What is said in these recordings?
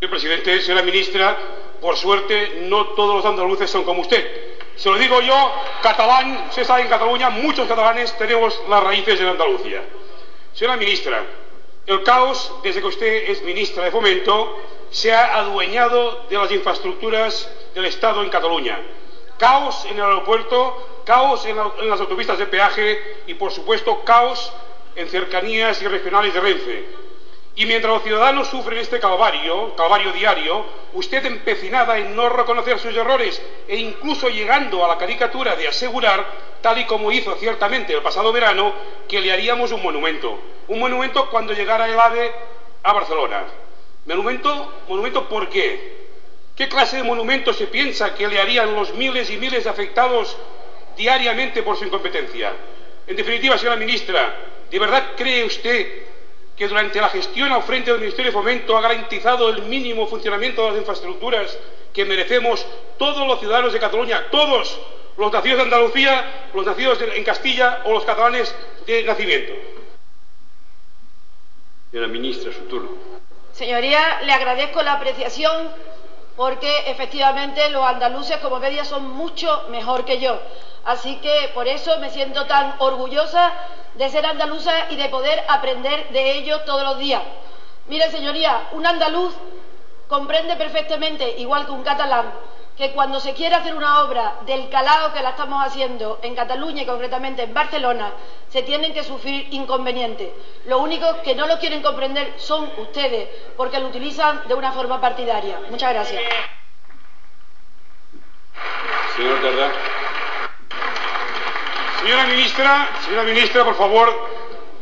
Señor presidente, señora ministra, por suerte no todos los andaluces son como usted. Se lo digo yo, catalán, usted sabe, en Cataluña muchos catalanes tenemos las raíces en Andalucía. Señora ministra, el caos, desde que usted es ministra de Fomento, se ha adueñado de las infraestructuras del Estado en Cataluña. Caos en el aeropuerto, caos en las autopistas de peaje y, por supuesto, caos en cercanías y regionales de Renfe. Y mientras los ciudadanos sufren este calvario diario, usted empecinada en no reconocer sus errores e incluso llegando a la caricatura de asegurar, tal y como hizo ciertamente el pasado verano, que le haríamos un monumento. Un monumento cuando llegara el AVE a Barcelona. ¿Monumento por qué? ¿Qué clase de monumento se piensa que le harían los miles y miles de afectados diariamente por su incompetencia? En definitiva, señora ministra, ¿de verdad cree usted que durante la gestión al frente del Ministerio de Fomento ha garantizado el mínimo funcionamiento de las infraestructuras que merecemos todos los ciudadanos de Cataluña, todos los nacidos de Andalucía, los nacidos en Castilla o los catalanes de nacimiento? Señora ministra, su turno. Señoría, le agradezco la apreciación porque efectivamente los andaluces como media son mucho mejor que yo. Así que por eso me siento tan orgullosa de ser andaluza y de poder aprender de ello todos los días. Mire, señoría, un andaluz comprende perfectamente, igual que un catalán, que cuando se quiere hacer una obra del calado que la estamos haciendo en Cataluña y concretamente en Barcelona, se tienen que sufrir inconvenientes. Lo único que no lo quieren comprender son ustedes, porque lo utilizan de una forma partidaria. Muchas gracias. Señor Tardá. Señora ministra, por favor,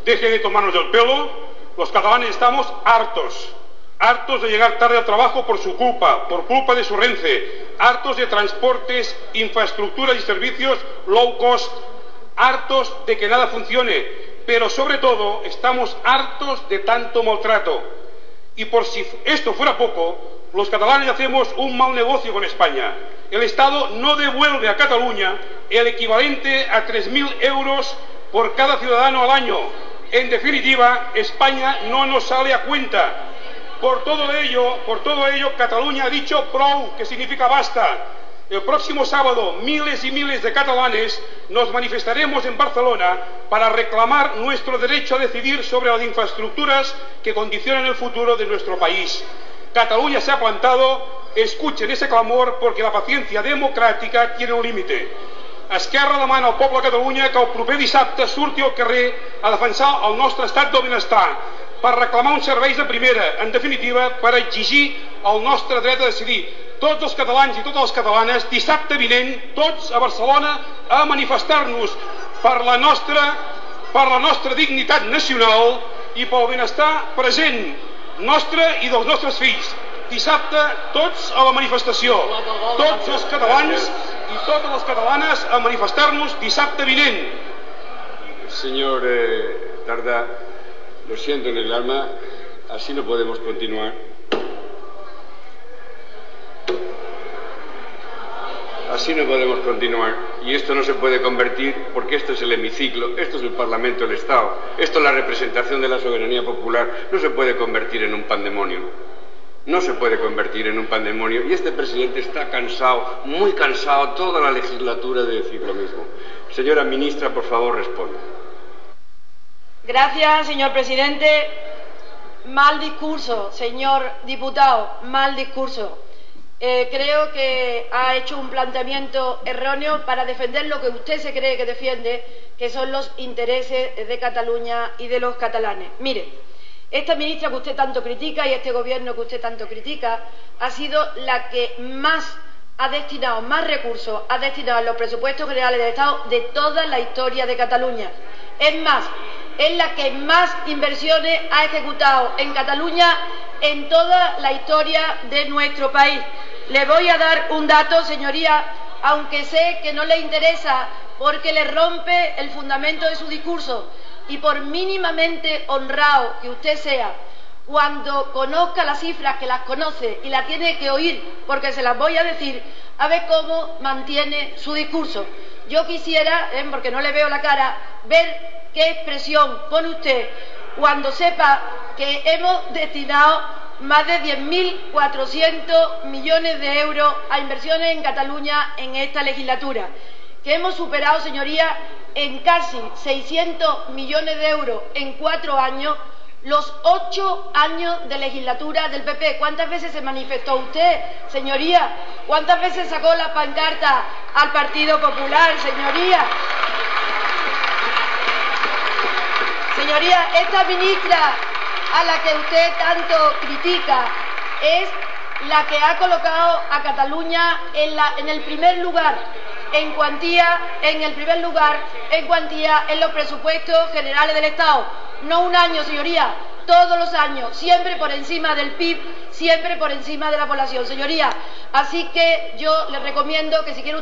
deje de tomarnos del pelo. Los catalanes estamos hartos de llegar tarde al trabajo por su culpa, por culpa de su Renfe, hartos de transportes, infraestructuras y servicios low cost, hartos de que nada funcione, pero sobre todo estamos hartos de tanto maltrato. Y por si esto fuera poco, los catalanes hacemos un mal negocio con España. El Estado no devuelve a Cataluña el equivalente a 3.000 euros por cada ciudadano al año. En definitiva, España no nos sale a cuenta. Por todo ello, Cataluña ha dicho prou, que significa basta. El próximo sábado, miles y miles de catalanes nos manifestaremos en Barcelona para reclamar nuestro derecho a decidir sobre las infraestructuras que condicionan el futuro de nuestro país. Cataluña se ha plantado, escuchen ese clamor porque la paciencia democràtica tiene un límite. Esquerra demana al poble de Catalunya que el proper dissabte surti al carrer a defensar el nostre estat del benestar, per reclamar uns serveis de primera, en definitiva, per exigir el nostre dret a decidir. Tots els catalans i totes les catalanes, dissabte vinent, tots a Barcelona, a manifestar-nos per la nostra dignitat nacional i pel benestar present nostre i dels nostres fills. Dissabte, tots a la manifestació. Tots els catalans i totes les catalanes a manifestar-nos dissabte vinent. Señor Tardá, lo siento en el alma, así no podemos continuar. Así no podemos continuar. Y esto no se puede convertir, porque esto es el hemiciclo, esto es el Parlamento del Estado, esto es la representación de la soberanía popular, no se puede convertir en un pandemonio. No se puede convertir en un pandemonio. Y este presidente está cansado, muy cansado, toda la legislatura de decir lo mismo. Señora ministra, por favor, responda. Gracias, señor presidente. Mal discurso, señor diputado, mal discurso. Creo que ha hecho un planteamiento erróneo para defender lo que usted se cree que defiende, que son los intereses de Cataluña y de los catalanes. Mire, esta ministra que usted tanto critica y este gobierno que usted tanto critica ha sido la que más recursos ha destinado a los presupuestos generales del Estado de toda la historia de Cataluña. Es más, es la que más inversiones ha ejecutado en Cataluña en toda la historia de nuestro país. Le voy a dar un dato, señoría, aunque sé que no le interesa porque le rompe el fundamento de su discurso, y por mínimamente honrado que usted sea, cuando conozca las cifras, que las conoce y las tiene que oír porque se las voy a decir, a ver cómo mantiene su discurso. Yo quisiera, porque no le veo la cara, ver qué expresión pone usted cuando sepa que hemos destinado más de 10.400 millones de euros a inversiones en Cataluña en esta legislatura, que hemos superado, señorías, en casi 600 millones de euros en 4 años, los 8 años de legislatura del PP. ¿Cuántas veces se manifestó usted, señoría? ¿Cuántas veces sacó la pancarta al Partido Popular, señoría? Señoría, esta ministra a la que usted tanto critica es la que ha colocado a Cataluña en el primer lugar en cuantía, en los presupuestos generales del Estado. No un año, señoría, todos los años, siempre por encima del PIB, siempre por encima de la población, señoría. Así que yo le recomiendo que si quiere